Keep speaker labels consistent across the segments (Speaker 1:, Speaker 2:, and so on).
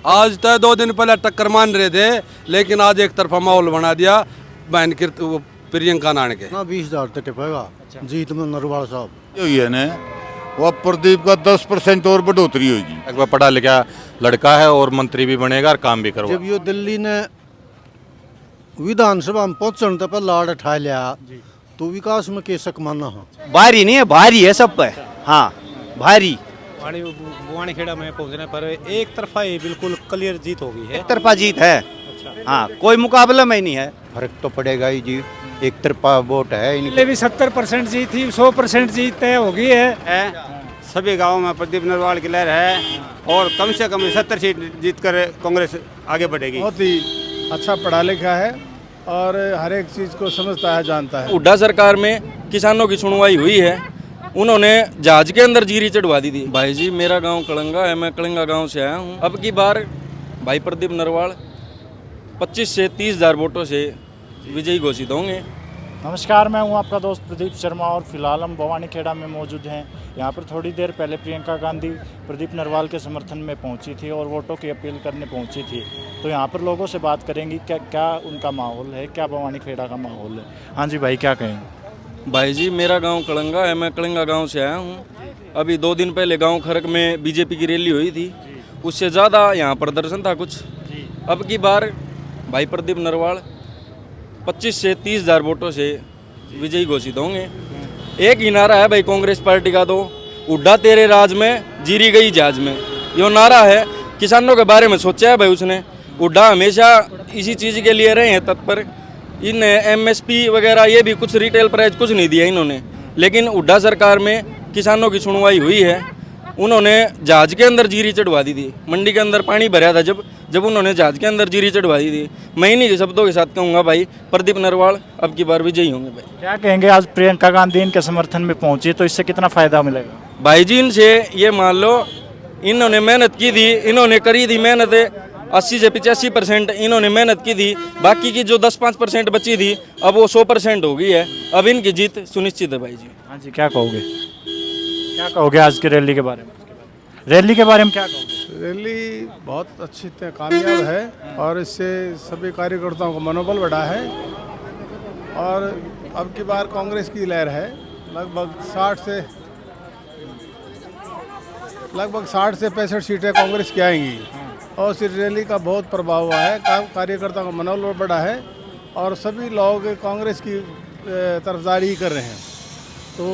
Speaker 1: आज तय 2 दिन पहले टक्कर मान रहे थे, लेकिन आज एक तरफा माहौल बना दिया बहन की प्रियंका नान के।
Speaker 2: 20,000 तक टिपेगा जीत में नरवाल साहब
Speaker 3: यही है ना, वो प्रदीप का 10% और बढ़ोतरी होगी।
Speaker 4: एक बार पढ़ा लिखा लड़का है और मंत्री भी बनेगा और काम भी करेगा।
Speaker 2: जब ये दिल्ली ने विधानसभा में पहुंचने तक पर लाड़ उठा लिया तो विकास में केसक माना है।
Speaker 5: भारी नहीं है, भारी है सब पे। हाँ भारी।
Speaker 6: बुआनी खेड़ा में पहुंचने पर एक तरफा ही बिल्कुल क्लियर जीत होगी है।
Speaker 5: एक तरफा जीत है। हाँ कोई मुकाबला में नहीं है।
Speaker 7: फर्क तो पड़ेगा ही जी, एक तरफा वोट है
Speaker 6: पहले भी 70% जीत थी, 100% जीत तय हो गई है।
Speaker 8: सभी गांवों में प्रदीप नरवाल की लहर है और कम से कम 70 सीट जीत कर कांग्रेस आगे बढ़ेगी।
Speaker 9: बहुत ही अच्छा पढ़ा लिखा है और हर एक चीज़ को समझता है, जानता है।
Speaker 10: हुड्डा सरकार में किसानों की सुनवाई हुई है, उन्होंने जहाज के अंदर जीरी चढ़वा दी थी। भाई जी मेरा गांव कलंगा है, मैं कलंगा गांव से आया हूं। अब की बार भाई प्रदीप नरवाल 25 से 30,000 वोटों से विजयी घोषित होंगे।
Speaker 11: नमस्कार, मैं हूं आपका दोस्त प्रदीप शर्मा और फिलहाल हम भवानी खेड़ा में मौजूद हैं। यहां पर थोड़ी देर पहले प्रियंका गांधी प्रदीप नरवाल के समर्थन में पहुंची थी और वोटों की अपील करने पहुंची थी। तो यहां पर लोगों से बात करेंगी क्या उनका माहौल है, क्या भवानी खेड़ा का माहौल है। हाँ जी भाई, क्या कहेंगे?
Speaker 10: भाई जी मेरा गांव कलंगा है, मैं कलंगा गांव से आया हूं। अभी 2 दिन पहले गांव खरक में बीजेपी की रैली हुई थी, उससे ज़्यादा यहाँ प्रदर्शन था कुछ। अब की बार भाई प्रदीप नरवाल 25 से 30,000 वोटों से विजयी घोषित होंगे। एक ही नारा है भाई कांग्रेस पार्टी का, तो हुड्डा तेरे राज में जीरी गई जहाज में, यो नारा है। किसानों के बारे में सोचा है भाई उसने। हुड्डा हमेशा इसी चीज़ के लिए रहे हैं तत्पर। इन MSP वगैरह ये भी कुछ रिटेल प्राइस कुछ नहीं दिया इन्होंने, लेकिन हुड्डा सरकार में किसानों की सुनवाई हुई है। उन्होंने जहाज के अंदर जीरी चढ़वा दी थी, मंडी के अंदर पानी भरा था जब उन्होंने जहाज के अंदर जीरी चढ़वा दी थी। मैं इन्हीं के शब्दों के साथ कहूँगा भाई प्रदीप नरवाल अब की बार विजयी होंगे। भाई
Speaker 11: क्या कहेंगे, आज प्रियंका गांधी इनके समर्थन में पहुंची तो इससे कितना फ़ायदा मिलेगा?
Speaker 10: भाई जी इनसे ये मान लो इन्होंने मेहनत की थी, इन्होंने करी थी मेहनत 80 से 85% इन्होंने मेहनत की थी। बाकी की जो 10-5% बची थी अब वो 100% हो गई है। अब इनकी जीत सुनिश्चित है भाई जी।
Speaker 11: हाँ जी, क्या कहोगे आज की रैली के बारे में? रैली के बारे में क्या कहोगे?
Speaker 9: रैली बहुत अच्छी कामयाब है और इससे सभी कार्यकर्ताओं का मनोबल बढ़ा है और अब की बार कांग्रेस की लहर है। लगभग 60 से 65 सीटें कांग्रेस की आएंगी और इस रैली का बहुत प्रभाव हुआ है। कार्यकर्ताओं का मनोबल बढ़ा है और सभी लोग कांग्रेस की तरफदारी कर रहे हैं। तो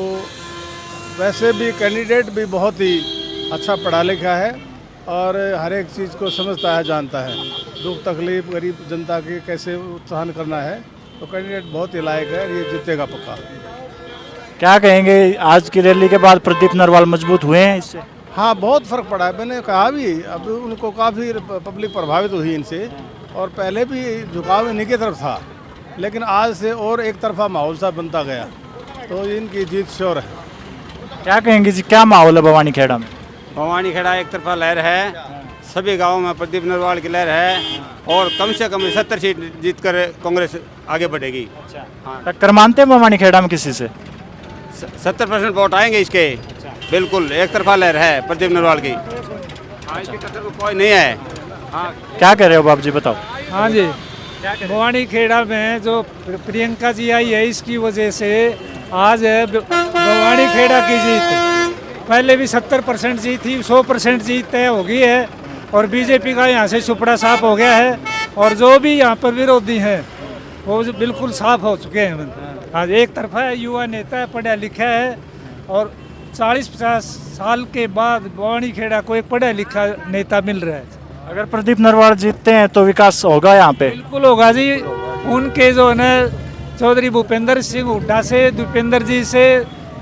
Speaker 9: वैसे भी कैंडिडेट भी बहुत ही अच्छा पढ़ा लिखा है और हर एक चीज़ को समझता है, जानता है। दुख तकलीफ गरीब जनता की कैसे उत्थान करना है, तो कैंडिडेट बहुत ही लायक है, ये जीतेगा पक्का।
Speaker 11: क्या कहेंगे, आज की रैली के बाद प्रदीप नरवाल मजबूत हुए हैं इससे?
Speaker 9: हाँ बहुत फ़र्क पड़ा है, मैंने कहा भी। अब उनको काफ़ी पब्लिक प्रभावित हुई इनसे और पहले भी झुकाव इन्हीं की तरफ था, लेकिन आज से और एक तरफा माहौल सा बनता गया, तो इनकी जीत श्योर है।
Speaker 11: क्या कहेंगे जी, क्या माहौल है भवानी खेड़ा में?
Speaker 8: भवानी खेड़ा एक तरफा लहर है, सभी गांवों में प्रदीप नरवाल की लहर है और कम से कम 70 सीट जीत कर कांग्रेस आगे बढ़ेगी।
Speaker 11: हाँ। टक्कर मानते हैं भवानी खेड़ा में किसी से?
Speaker 8: 70% वोट आएंगे इसके। बिल्कुल एक तरफा लहर है प्रदीप नरवाल की। इसकी टक्कर में कोई नहीं है। हाँ
Speaker 11: क्या कह रहे हो बाबू जी, बताओ।
Speaker 6: हाँ जी, भवानी खेड़ा में जो प्रियंका जी आई है इसकी वजह से आज है भवानी खेड़ा की जीत। पहले भी 70% जीत थी, 100% जीत तय हो गई है और बीजेपी का यहाँ से सुपड़ा साफ हो गया है और जो भी यहाँ पर विरोधी हैं वो बिल्कुल साफ हो चुके हैं। आज एक तरफा है, युवा नेता है, पढ़ा लिखा है और 40-50 साल के बाद भवानी खेड़ा को एक पढ़ा लिखा नेता मिल रहा है।
Speaker 11: अगर प्रदीप नरवाल जीतते हैं तो विकास होगा यहाँ पे?
Speaker 6: बिल्कुल होगा जी। उनके जो है ना चौधरी भूपेंद्र सिंह हुड्डा से, दीपेंद्र जी से,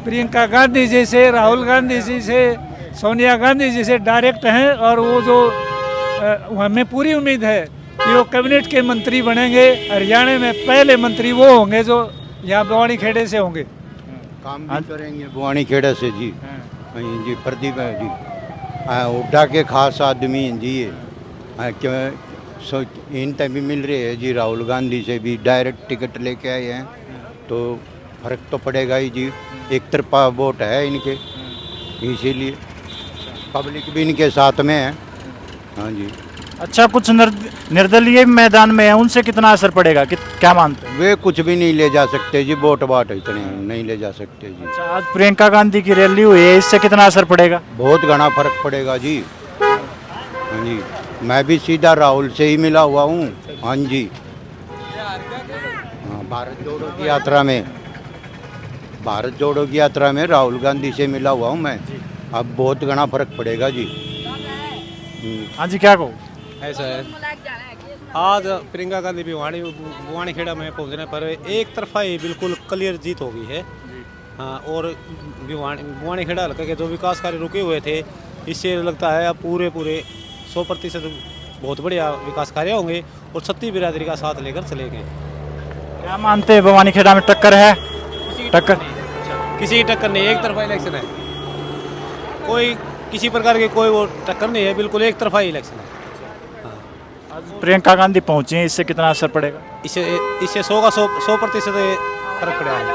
Speaker 6: प्रियंका गांधी जी से, राहुल गांधी जी से, सोनिया गांधी जी से डायरेक्ट हैं और वो जो हमें पूरी उम्मीद है कि वो कैबिनेट के मंत्री बनेंगे। हरियाणा में पहले मंत्री वो होंगे जो यहाँ भवानी खेड़े से होंगे।
Speaker 7: काम भी करेंगे भवानी खेड़ा से जी। जी प्रदीप है जी, हुड्डा के खास आदमी हैं जी। ये क्यों इन तक भी मिल रही है जी, राहुल गांधी से भी डायरेक्ट टिकट लेके आए हैं, तो फर्क तो पड़ेगा ही जी। एक तरफा वोट है इनके, इसीलिए पब्लिक भी इनके साथ में है। हाँ जी।
Speaker 11: अच्छा, कुछ निर्दलीय मैदान में है, उनसे कितना असर पड़ेगा, क्या मानते हैं?
Speaker 7: वे कुछ भी नहीं ले जा सकते जी, वोट बाट इतने नहीं ले जा सकते जी।
Speaker 11: अच्छा, आज प्रियंका गांधी की रैली हुई है, इससे कितना असर पड़ेगा?
Speaker 7: बहुत घना फर्क पड़ेगा जी। हाँ जी, मैं भी सीधा राहुल से ही मिला हुआ हूँ। हाँ जी, हाँ, भारत जोड़ो की यात्रा में राहुल गांधी से मिला हुआ हूँ मैं। अब बहुत घना फर्क पड़ेगा जी।
Speaker 11: हाँ जी, क्या कहो?
Speaker 12: ऐसा है, आज प्रियंका गांधी भिवानी खेड़ा में पहुंचने पर एक तरफा ही बिल्कुल क्लियर जीत हो गई है। हाँ, और भिवानी खेड़ा हल्का के जो विकास कार्य रुके हुए थे, इससे लगता है अब पूरे 100% बहुत बढ़िया विकास कार्य होंगे और छत्ती बिरादरी का साथ लेकर चलेंगे।
Speaker 11: क्या मानते हैं, भिवानी खेड़ा में टक्कर है? टक्कर
Speaker 12: किसी की टक्कर नहीं, एक तरफा इलेक्शन है, कोई किसी प्रकार की कोई वो टक्कर नहीं है, बिल्कुल एक तरफा ही इलेक्शन है।
Speaker 11: प्रियंका गांधी पहुंची हैं, इससे कितना असर पड़ेगा?
Speaker 12: इससे 100% फर्क पड़ा है।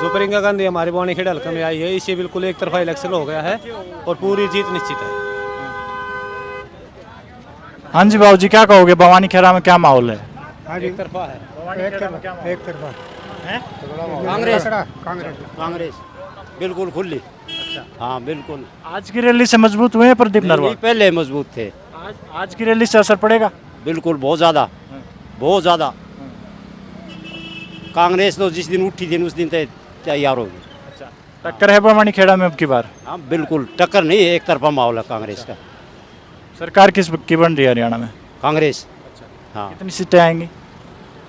Speaker 12: जो प्रियंका गांधी हमारे भिवानी खेड़ा हल्का में आई है, इससे बिल्कुल एक तरफा इलेक्शन हो गया है और पूरी जीत निश्चित है।
Speaker 11: हाँ जी बाबू जी, क्या कहोगे, भिवानी खेड़ा में क्या माहौल है?
Speaker 12: एक तरफा है,
Speaker 9: एक तरफा
Speaker 5: कांग्रेस बिल्कुल खुली। अच्छा, हाँ बिल्कुल।
Speaker 11: आज की रैली से मजबूत हुए हैं प्रदीप नरवाल?
Speaker 5: पहले मजबूत थे।
Speaker 11: आज की रैली से असर पड़ेगा?
Speaker 5: बिल्कुल, बहुत ज़्यादा। कांग्रेस तो जिस दिन उठी थी उस दिन तैयार होगी।
Speaker 11: अच्छा, टक्कर है भिवानी खेड़ा में अब की बार?
Speaker 5: हाँ बिल्कुल, टक्कर नहीं है, एक तरफा माहौल है कांग्रेस का।
Speaker 11: सरकार किस की बन रही है हरियाणा में?
Speaker 5: कांग्रेस। हाँ,
Speaker 11: कितनी सीटें आएंगी?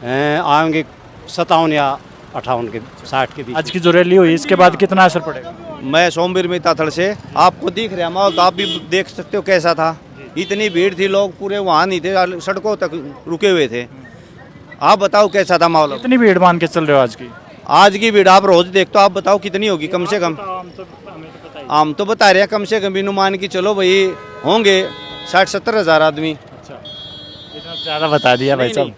Speaker 5: आएंगे 57 या 58 के 60 के बीच।
Speaker 11: आज की जो रैली हुई, इसके बाद कितना असर पड़ेगा?
Speaker 5: मैं सोमवीर में ताथड़ से, आपको दिख रहा माहौल तो आप भी देख सकते हो कैसा था। इतनी भीड़ थी, लोग पूरे वहाँ नहीं थे, सड़कों तक रुके हुए थे। आप बताओ कैसा था माहौल?
Speaker 11: कितनी भीड़ मान के चल रहे हो आज की?
Speaker 5: आज की भीड़ आप रोज देखते हो, आप बताओ कितनी होगी कम से कम? हम तो बता रहे हैं कम से कम भी मान की चलो भाई होंगे 60-70 हज़ार आदमी।
Speaker 11: अच्छा, इतना ज़्यादा बता दिया भाई साहब।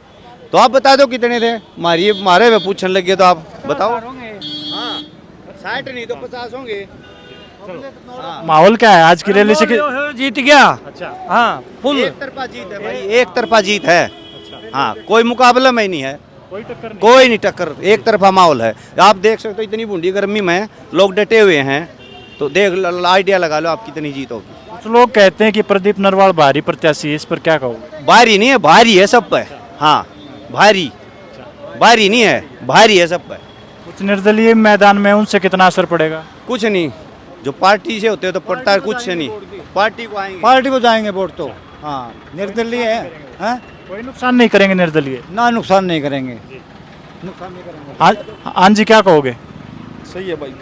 Speaker 5: तो आप बता दो कितने थे, मारे में पूछने लगे तो आप बताओ। हाँ, 60 नहीं तो 50 होंगे।
Speaker 11: माहौल क्या है आज की रैली से?
Speaker 5: जीत गया।
Speaker 11: अच्छा,
Speaker 5: हाँ, फुल एक तरफा जीत है भाई, एक तरफा जीत है। हाँ, कोई मुकाबला में नहीं है, कोई नहीं टक्कर, एक तरफा माहौल है। आप देख सकते हो इतनी बूंदी गर्मी में लोग डटे हुए हैं, तो देख आइडिया लगा लो आप कितनी जीत होगी।
Speaker 11: कुछ लोग कहते हैं कि प्रदीप नरवाल भारी प्रत्याशी है, इस पर क्या कहोगे?
Speaker 5: भारी नहीं है, भारी है सब पे। हाँ, भारी नहीं है, भारी है सब पे।
Speaker 11: कुछ निर्दलीय मैदान में, उनसे कितना असर पड़ेगा?
Speaker 5: कुछ नहीं, जो पार्टी से होते हैं तो पड़ता है, कुछ से नहीं। पार्टी को
Speaker 7: जाएंगे वोट तो। हाँ, निर्दलीय है,
Speaker 11: कोई नुकसान नहीं करेंगे निर्दलीय?
Speaker 7: ना नुकसान नहीं करेंगे।
Speaker 11: हाँ जी, क्या कहोगे?
Speaker 12: सही है भाई,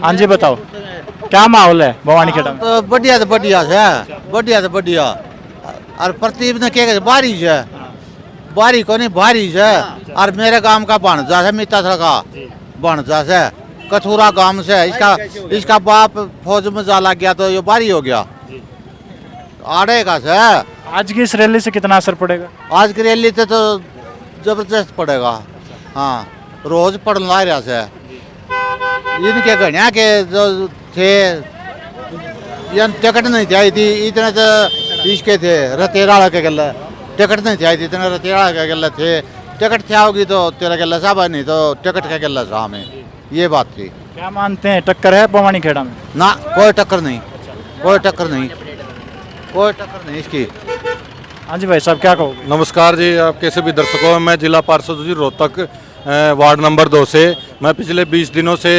Speaker 11: हाँ जी बताओ, क्या माहौल है भिवानी खेड़ा में?
Speaker 2: तो बढ़िया बढ़िया। और प्रदीप ने क्या बारिश है, बारी को नहीं बारिश है। और मेरे गांव का भाणजा है, मिता का भाणजा से, कथुरा गांव से। इसका बाप फौज में जा लग गया तो ये बारी हो गया आड़ेगा से।
Speaker 11: आज की इस रैली से कितना असर पड़ेगा?
Speaker 2: आज की रैली से तो जबरदस्त पड़ेगा। हाँ, रोज पढ़ना रहा से इनके गणिया के जो थे, टिकट नहीं चाहिए थी इतने, तो इसके थे रतेरा के गले टिकट नहीं चाहिए थी इतने, रतेरा के गले थे। टिकट क्या होगी तो तेरा गला साहब नहीं तो टिकट के गला साहब में, ये बात थी।
Speaker 11: क्या मानते हैं, टक्कर है भिवानी खेड़ा में?
Speaker 2: ना, कोई टक्कर नहीं, कोई टक्कर नहीं इसकी।
Speaker 11: हाँ जी भाई साहब, क्या कहोगे?
Speaker 4: नमस्कार जी, आप कैसे भी दर्शकों, मैं जिला पार्षद जी रोहतक वार्ड नंबर 2 से। मैं पिछले 20 दिनों से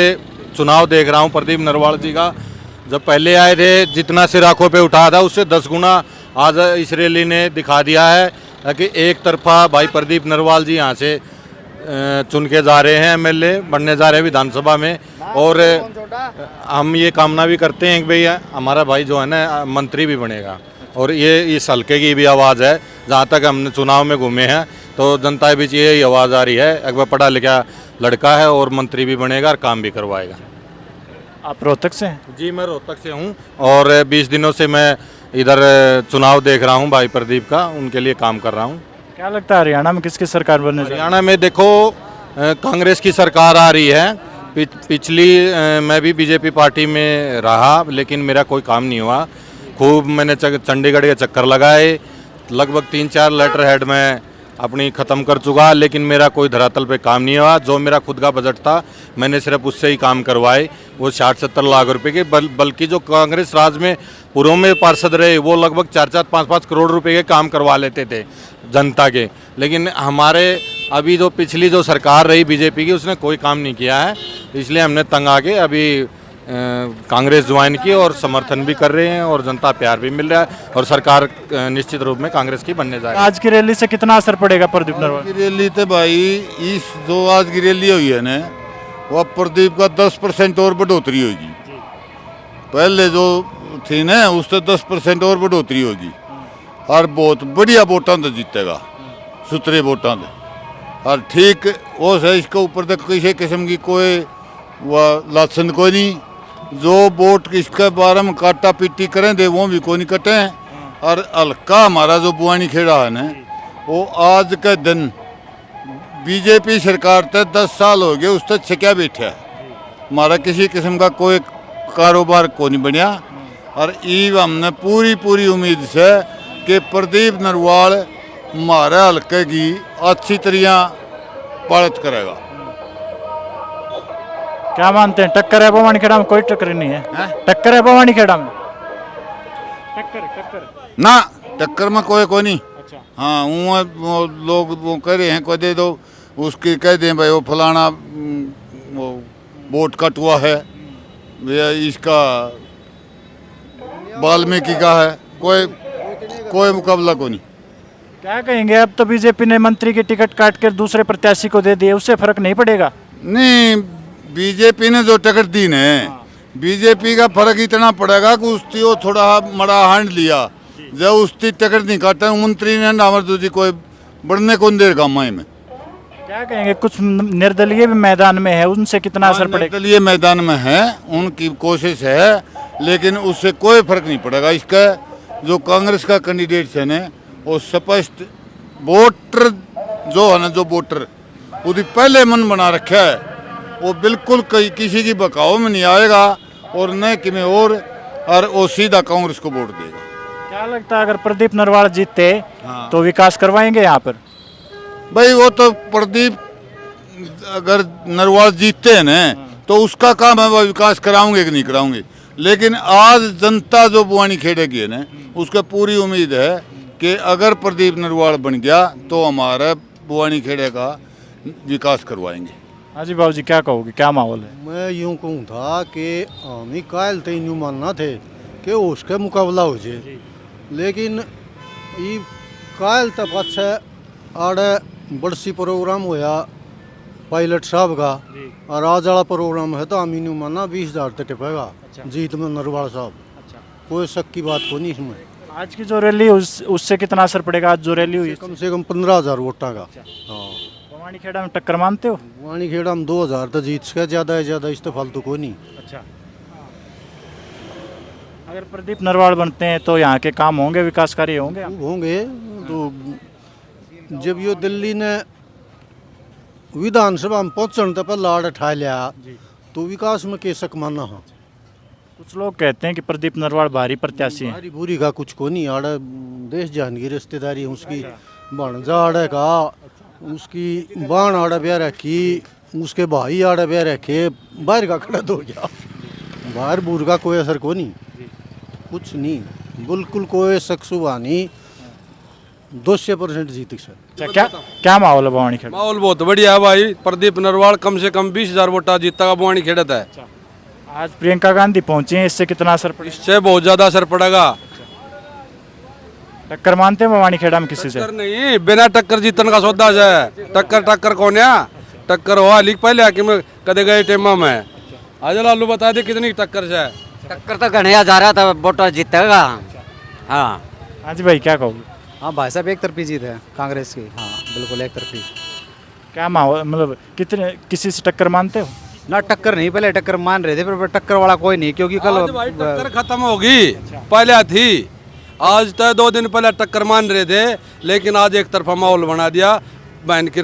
Speaker 4: चुनाव देख रहा हूं प्रदीप नरवाल जी का। जब पहले आए थे जितना सिर आंखों पे उठाया था उससे 10 गुना आज इस रैली ने दिखा दिया है कि एक तरफा भाई प्रदीप नरवाल जी यहाँ से चुन के जा रहे हैं, एमएलए बनने जा रहे हैं विधानसभा में। और हम ये कामना भी करते हैं कि भाई हमारा भाई जो है ना मंत्री भी बनेगा। और ये इस हल्के की भी आवाज़ है, जहाँ तक हमने चुनाव में घूमे हैं तो जनता के बीच यही आवाज़ आ रही है, एक बार पढ़ा लिखा लड़का है और मंत्री भी बनेगा और काम भी करवाएगा।
Speaker 11: आप रोहतक से हैं?
Speaker 4: जी, मैं रोहतक से हूँ और 20 दिनों से मैं इधर चुनाव देख रहा हूँ भाई प्रदीप का, उनके लिए काम कर रहा हूँ।
Speaker 11: क्या लगता है हरियाणा में किसकी सरकार बनने?
Speaker 4: हरियाणा में देखो कांग्रेस की सरकार आ रही है। पिछली मैं भी बीजेपी पार्टी में रहा लेकिन मेरा कोई काम नहीं हुआ। खूब मैंने चंडीगढ़ के चक्कर लगाए, लगभग 3-4 लेटर हेड में अपनी ख़त्म कर चुका, लेकिन मेरा कोई धरातल पे काम नहीं हुआ। जो मेरा खुद का बजट था मैंने सिर्फ उससे ही काम करवाए, वो 60-70 लाख रुपए के। बल्कि जो कांग्रेस राज में पूर्व में पार्षद रहे वो लगभग 4-4, 5-5 करोड़ रुपए के काम करवा लेते थे जनता के। लेकिन हमारे अभी जो पिछली जो सरकार रही बीजेपी की, उसने कोई काम नहीं किया है, इसलिए हमने तंग आके अभी कांग्रेस ज्वाइन की और समर्थन भी कर रहे हैं और जनता प्यार भी मिल रहा है और सरकार निश्चित रूप में कांग्रेस की बनने जा रही है।
Speaker 11: आज की रैली से कितना असर पड़ेगा प्रदीप नरवाल
Speaker 3: की रैली तो भाई इस जो आज की रैली हुई है ना, वह प्रदीप का 10% और बढ़ोतरी होगी। पहले जो थी ना उससे 10% और बढ़ोतरी होगी और बहुत बढ़िया वोटां तो जीतेगा, सुथरे वोटां तो। और ठीक वो है, इसके ऊपर तक किसी किस्म की कोई वह लाछन कोई नहीं। जो वोट इसके बारे में काटा पीटी करें दे वो भी कोई नहीं कटे। और हल्का हमारा जो बुआनी खेड़ा है ना, वो आज के दिन बीजेपी सरकार तक 10 साल हो गए, उस तक छिक्या बैठा है। हमारा किसी किस्म का कोई कारोबार को नहीं बनया। और ईव हमने पूरी उम्मीद से कि प्रदीप नरवाल हमारे हल्के की अच्छी तरह पालित करेगा।
Speaker 11: क्या मानते हैं, टक्कर है भवानी खेड़ा में? कोई टक्कर नहीं है, टक्कर है भवानी खेड़ा में? टक्कर
Speaker 3: ना, टक्कर में कोई नहीं।
Speaker 11: अच्छा।
Speaker 3: हाँ, वो लोग वो कह रहे हैं, कोई दे दो उसकी, कह दें भाई वो फलाना वो वोट कटुआ है, इसका वाल्मीकि का है, कोई मुकाबला को नहीं।
Speaker 11: क्या कहेंगे, अब तो बीजेपी ने मंत्री की टिकट काट कर दूसरे प्रत्याशी को दे दिए, उससे फर्क नहीं पड़ेगा?
Speaker 3: नहीं, बीजेपी ने जो टिकट दी ने, बीजेपी का फर्क इतना पड़ेगा कि उसकी वो थोड़ा मड़ा हांड लिया, जब उसकी टिकट नहीं काटा मंत्री ने नामर दूसरी कोई बढ़ने को देर काम में।
Speaker 11: क्या कहेंगे, कुछ निर्दलीय भी मैदान में है, उनसे कितना असर पड़ेगा?
Speaker 3: निर्दलीय मैदान में है, उनकी कोशिश है, लेकिन उससे कोई फर्क नहीं पड़ेगा। इसका जो कांग्रेस का कैंडिडेट है ना, वो स्पष्ट वोटर जो है ना, जो वोटर उसकी पहले मन बना रखा है, वो बिल्कुल किसी की बकाव में नहीं आएगा और न कि में और वो सीधा कांग्रेस को वोट देगा।
Speaker 11: क्या लगता है, अगर प्रदीप नरवाल जीतते तो विकास करवाएंगे यहाँ पर?
Speaker 3: भाई वो तो प्रदीप अगर नरवाल जीतते हैं ना, तो उसका काम है वो विकास कराऊंगे कि नहीं कराऊंगे। लेकिन आज जनता जो बुआनी खेड़े की है ना, उसका पूरी उम्मीद है कि अगर प्रदीप नरवाल बन गया तो हमारा बुआनी खेड़े का विकास करवाएंगे।
Speaker 11: हाँ जी बाबू जी, क्या कहोगे, क्या माहौल है?
Speaker 7: मैं यूँ कहूँ था कि हम ही कायल तो यूँ मानना थे कि उसके मुकाबला हो जाए, लेकिन ये कायल तक अच्छा आड़े बड़सी प्रोग्राम होया पायलट साहब का, और आज वाला प्रोग्राम है तो हम यूँ मानना 20,000 तक टिपेगा जीत में नरवाल साहब। कोई शक की बात को नहीं इसमें।
Speaker 11: आज की जो रैली उससे कितना असर पड़ेगा? आज जो रैली हुई
Speaker 7: कम से कम 15,000 वोटा का। हाँ,
Speaker 11: भवानी खेड़ा में टक्कर मानते हो?
Speaker 7: भवानी खेड़ा में 2,000 तो जीत सके, ज़्यादा है ज़्यादा, इस तो फालतू कोई नहीं।
Speaker 11: अच्छा, अगर प्रदीप नरवाल बनते हैं तो यहाँ के काम होंगे, विकास कार्य होंगे? तो जब ये दिल्ली ने विधानसभा में पहुँचने तो पहले लाड़ उठा लिया, तो विकास में कैसे माना है? कुछ लोग कहते हैं कि प्रदीप नरवाल भारी प्रत्याशी हैं।
Speaker 7: भारी बुरी का कुछ को नहीं, आड़े देश जान की रिश्तेदारी उसकी भाणजा आड़े का, उसकी बाण आड़े ब्याह रखी, उसके भाई आड़े ब्याह रखे, बाहर का खड़ा हो गया। बाहर बूर का कोई असर को नहीं, कुछ नहीं, बिल्कुल कोई सक्सुबा नहीं, 200% जीत से।
Speaker 11: क्या माहौल है भवानी खेड़ा?
Speaker 1: माहौल बहुत बढ़िया है भाई। प्रदीप नरवाल कम से कम 20,000 वोटा जीतेगा भवानी खेड़ा है।
Speaker 11: आज प्रियंका गांधी पहुंची हैं, इससे कितना असर पड़ेगा?
Speaker 1: इससे बहुत ज्यादा असर पड़ेगा।
Speaker 11: टक्कर मानते हैं भवानी खेड़ा में किसी से?
Speaker 1: टक्कर नहीं, बिना टक्कर जीतने का सौदा है। टक्कर कौन है? टक्कर हुआ लिख पहले आके मैं कदे गए टेमा में। आज लालू बता दे कितनी टक्कर है?
Speaker 13: टक्कर तो गणिया जा रहा था, वोटा जीतेगा। हाँ
Speaker 11: जी भाई, क्या कहोगे?
Speaker 14: हाँ भाई साहब, एक तरफी जीत है कांग्रेस की। हाँ बिल्कुल एक तरफी।
Speaker 11: क्या माहौल, मतलब कितने किसी से टक्कर मानते हो?
Speaker 14: ना टक्कर नहीं, पहले टक्कर मान रहे थे पर टक्कर वाला कोई नहीं, क्योंकि कल
Speaker 1: भाई टक्कर खत्म होगी। पहले थी, आज तो 2 दिन पहले टक्कर मान रहे थे, लेकिन आज एक तरफा माहौल बना दिया बहन की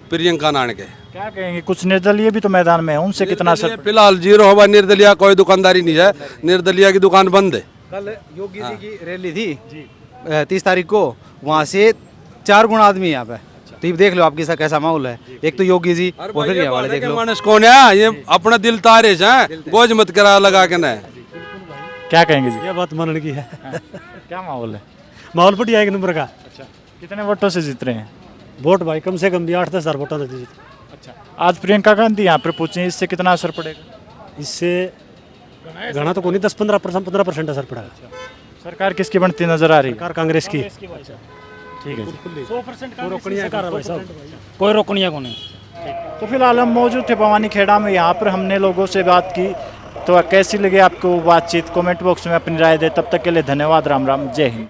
Speaker 1: प्रियंका नान के।
Speaker 11: क्या कहेंगे, कुछ निर्दलीय भी तो मैदान में है, उनसे कितना असर?
Speaker 1: फिलहाल 0 होगा। निर्दलीय कोई दुकानदारी नहीं है, निर्दलीय की दुकान बंद है।
Speaker 14: कल योगी जी की रैली थी 30 तारीख को, वहाँ से 4 गुना आदमी है यहाँ पे। तो ये देख लो आपके साथ कैसा माहौल है। एक तो योगी जी और फिर ये वाले देख लो।
Speaker 1: मानस कौन है ये अपना दिल तारिश है, गोज मत करा लगा के ना।
Speaker 11: क्या कहेंगे जी?
Speaker 12: ये बात मानने की है।
Speaker 11: क्या माहौल है?
Speaker 12: माहौल बढ़िया एक नंबर का।
Speaker 11: अच्छा, कितने वोटों से जीत रहे हैं?
Speaker 12: वोट भाई कम से कम भी 8-10 हज़ार वोटों से जीत।
Speaker 11: अच्छा, आज प्रियंका गांधी यहाँ पर पूछे, इससे कितना असर पड़ेगा?
Speaker 12: इससे घना तो कोई नहीं, 10-15% असर पड़ेगा।
Speaker 11: सरकार किसकी बनती नजर आ रही है?
Speaker 12: सरकार कांग्रेस की।
Speaker 11: ठीक है जी।
Speaker 12: 100% भाई साहब,
Speaker 6: कोई रोकनिया को नहीं।
Speaker 11: तो फिलहाल हम मौजूद थे भवानी खेड़ा में, यहाँ पर हमने लोगों से बात की। तो कैसी लगी आपको बातचीत? कमेंट बॉक्स में अपनी राय दे। तब तक के लिए धन्यवाद। राम राम, जय हिंद।